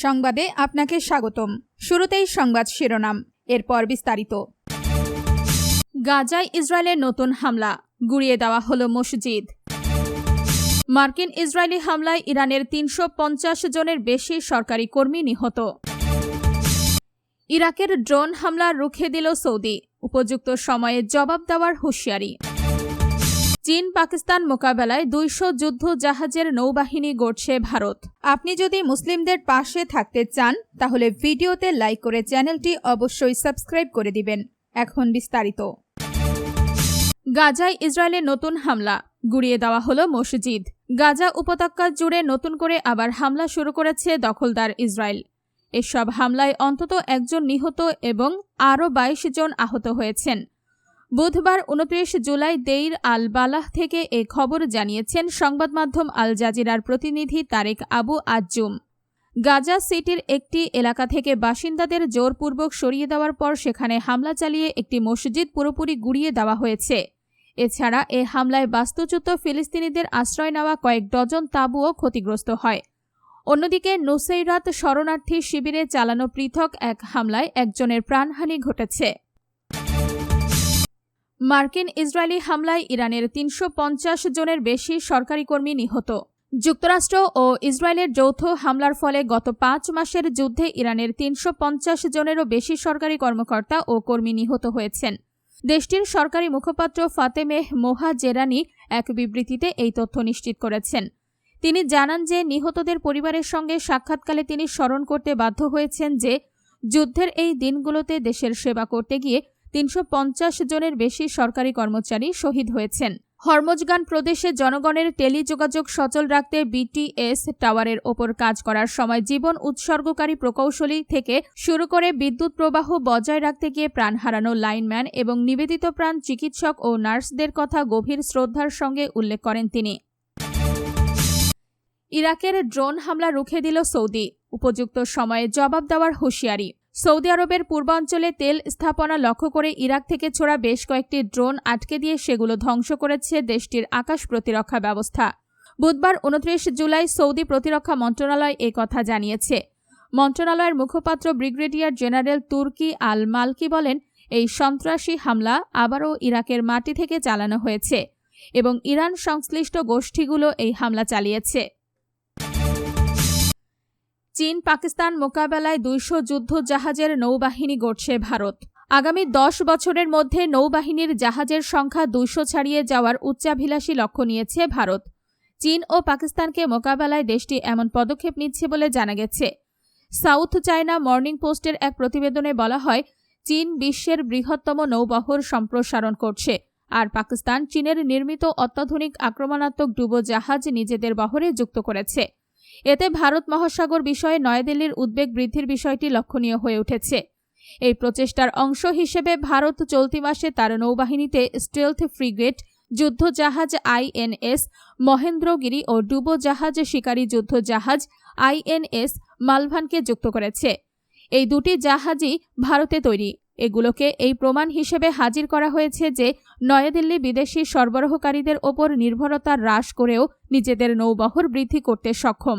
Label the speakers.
Speaker 1: সংবাদে আপনাকে স্বাগতম। শুরুতেই সংবাদ শিরোনাম, এরপর বিস্তারিত। গাজায় ইসরায়েলের নতুন হামলা, গুড়িয়ে দেওয়া হলো মসজিদ। মার্কিন ইসরায়েলি হামলায় ইরানের ৩৫০ জনের বেশি সরকারি কর্মী নিহত। ইরাকের ড্রোন হামলা রুখে দিল সৌদি, উপযুক্ত সময়ে জবাব দেওয়ার হুঁশিয়ারি। চীন পাকিস্তান মোকাবেলায় ২০০ যুদ্ধ জাহাজের নৌবাহিনী গড়ছে ভারত। আপনি যদি মুসলিমদের পাশে থাকতে চান তাহলে ভিডিওতে লাইক করে চ্যানেলটি অবশ্যই সাবস্ক্রাইব করে দিবেন। এখন বিস্তারিত। গাজায় ইসরায়েলের নতুন হামলা, গুড়িয়ে দেওয়া হলো মসজিদ। গাজা উপত্যকা জুড়ে নতুন করে আবার হামলা শুরু করেছে দখলদার ইসরায়েল। এসব হামলায় অন্তত একজন নিহত এবং আরও ২২ জন আহত হয়েছেন। বুধবার ২৯ জুলাই দেইর আল বালাহ থেকে এ খবর জানিয়েছেন সংবাদ মাধ্যম আল জাজিরার প্রতিনিধি তারেক আবু আজ্জুম। গাজা সিটির একটি এলাকা থেকে বাসিন্দাদের জোরপূর্বক সরিয়ে দেওয়ার পর সেখানে হামলা চালিয়ে একটি মসজিদ পুরোপুরি গুড়িয়ে দেওয়া হয়েছে। এছাড়া এ হামলায় বাস্তুচ্যুত ফিলিস্তিনিদের আশ্রয় নেওয়া কয়েক ডজন তাঁবুও ক্ষতিগ্রস্ত হয়। অন্যদিকে নুসৈরাত শরণার্থী শিবিরে চালানো পৃথক এক হামলায় একজনের প্রাণহানি ঘটেছে। মার্কিন ইসরায়েলি হামলায় ইরানের ৩৫০ জনের বেশি সরকারি কর্মী নিহত। যুক্তরাষ্ট্র ও ইসরায়েলের যৌথ হামলার ফলে গত ৫ মাসের যুদ্ধে ইরানের ৩৫০ জনেরও বেশি সরকারি কর্মকর্তা ও কর্মী নিহত হয়েছেন। দেশটির সরকারি মুখপাত্র ফাতেমেহ মোহাজেরানি এক বিবৃতিতে এই তথ্য নিশ্চিত করেছেন। তিনি জানান যে নিহতদের পরিবারের সঙ্গে সাক্ষাৎকালে তিনি স্মরণ করতে বাধ্য হয়েছেন যে যুদ্ধের এই দিনগুলোতে দেশের সেবা করতে গিয়ে ৩৫০ জনের বেশি সরকারি কর্মচারী শহীদ হয়েছেন। হরমোজগান প্রদেশে জনগণের টেলিযোগাযোগ সচল রাখতে বিটিএস টাওয়ারের ওপর কাজ করার সময় জীবন উৎসর্গকারী প্রকৌশলী থেকে শুরু করে বিদ্যুৎ প্রবাহ বজায় রাখতে গিয়ে প্রাণ হারানো লাইনম্যান এবং নিবেদিত প্রাণ চিকিৎসক ও নার্সদের কথা গভীর শ্রদ্ধার সঙ্গে উল্লেখ করেন তিনি। ইরাকের ড্রোন হামলা রুখে দিল সৌদি, উপযুক্ত সময়ে জবাব দেওয়ার হুঁশিয়ারি। সৌদি আরবের পূর্বাঞ্চলে তেল স্থাপনা লক্ষ্য করে ইরাক থেকে ছোড়া বেশ কয়েকটি ড্রোন আটকে দিয়ে সেগুলো ধ্বংস করেছে দেশটির আকাশ প্রতিরক্ষা ব্যবস্থা। বুধবার ২৯ জুলাই সৌদি প্রতিরক্ষা মন্ত্রণালয় এ কথা জানিয়েছে। মন্ত্রণালয়ের মুখপাত্র ব্রিগেডিয়ার জেনারেল তুর্কি আল মালকি বলেন, এই সন্ত্রাসী হামলা আবারও ইরাকের মাটি থেকে চালানো হয়েছে এবং ইরান সংশ্লিষ্ট গোষ্ঠীগুলো এই হামলা চালিয়েছে। চীন পাকিস্তান মোকাবেলায় ২০০ যুদ্ধ জাহাজের নৌবাহিনী গড়ছে ভারত। আগামী ১০ বছরের মধ্যে নৌবাহিনীর জাহাজের সংখ্যা ২০০ ছাড়িয়ে যাওয়ার উচ্চাভিলাষী লক্ষ্য নিয়েছে ভারত। চীন ও পাকিস্তানকে মোকাবেলায় দেশটি এমন পদক্ষেপ নিচ্ছে বলে জানা গেছে। সাউথ চায়না মর্নিং পোস্টের এক প্রতিবেদনে বলা হয়, চীন বিশ্বের বৃহত্তম নৌবহর সম্প্রসারণ করছে, আর পাকিস্তান চীনের নির্মিত অত্যাধুনিক আক্রমণাত্মক ডুবোজাহাজ নিজেদের বহরে যুক্ত করেছে। এতে ভারত মহাসাগর বিষয়ে নয়াদিল্লির উদ্বেগ বৃদ্ধির বিষয়টি লক্ষণীয় হয়ে উঠেছে। এই প্রচেষ্টার অংশ হিসেবে ভারত চলতি মাসে তার নৌবাহিনীতে স্টেলথ ফ্রিগেট যুদ্ধজাহাজ আইএনএস মহেন্দ্রগিরি ও ডুবোজাহাজ শিকারী যুদ্ধজাহাজ আইএনএস মালভানকে যুক্ত করেছে। এই দুটি জাহাজই ভারতে তৈরি। এগুলোকে এই প্রমাণ হিসেবে হাজির করা হয়েছে যে নয়াদিল্লি বিদেশি সরবরাহকারীদের ওপর নির্ভরতা হ্রাস করেও নিজেদের নৌবহর বৃদ্ধি করতে সক্ষম।